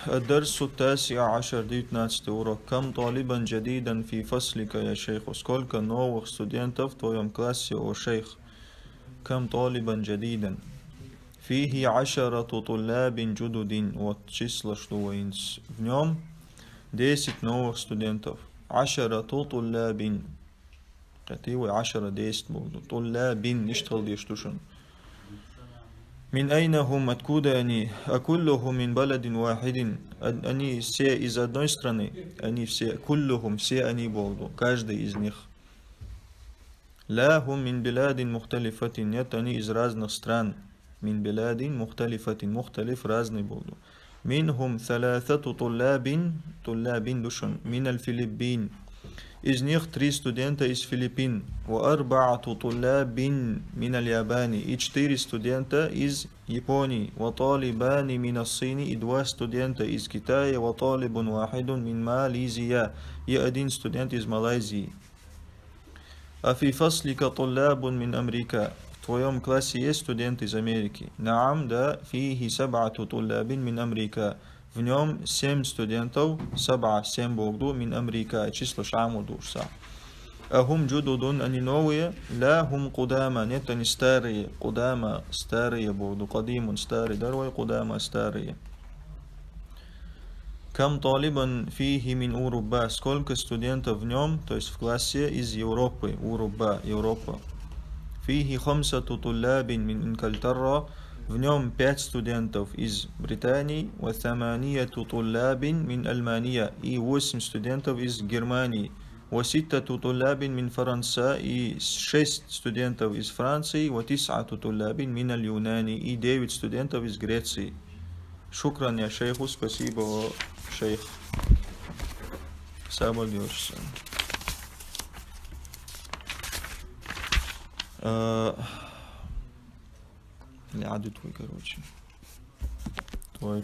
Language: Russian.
الدرس التاسع عشر 19 урок. كم طالبا جديدا في فصلك يا شيخ? Сколько новых студентов в твоем классе, о шейх? كم طالبا جديدا؟ فيه 10 طلاب جدد. Вот число, что в нем 10 новых студентов. 10 طلاب. كتيوي 10 10 برضو. طلاب نشتغل ديشتوشن. من أين هم? Откуда они? أكلهم من بلد واحد. Они все из одной страны. Они все, كلهم, все они برضو. Каждый из них. لا هم من بلاد مختلفة. Нет, они из разных стран. من بلاد مختلفة. مختلف разный برضو. منهم 3 طلاب دشن من الفلبين. Из них 3 студента из Филиппин. وأربعة طلاب من اليابان. И 4 студента из Японии. وطالبان من الصين. И 2 студента из Китая. وطالب واحد من ماليزيا. И 1 студент из Малайзии. أفي فصلك طلاب من أمريكا. В твоем классе есть студенты из Америки? نعم, да. فيه 7 طلاب من أمريكا. В нем 7 студентов, 7 برضو من أمريكا. число шаму дурса. أهم جدد. они новые? لا هم قدامى. нет, они старые. قدامى старые برضو. قديم старый. дарвай قدامى старые. كم طالبا فيه من أوروبا. сколько студентов в нем, то есть в классе, из Европы. أوروبا, Европа. فيه 5 طلاب من إنجلترا. В нем 5 студентов из Британии. وثمانية طلاب من ألمانيا. И 8 студентов из Германии. وستة طلاب من فرنسا. И 6 студентов из Франции. وتسعة طلاب من اليونان. И 9 студентов из Греции. Шукран я шейху. Спасибо, шейх. Соболешься. عدد твой, короче. Твой.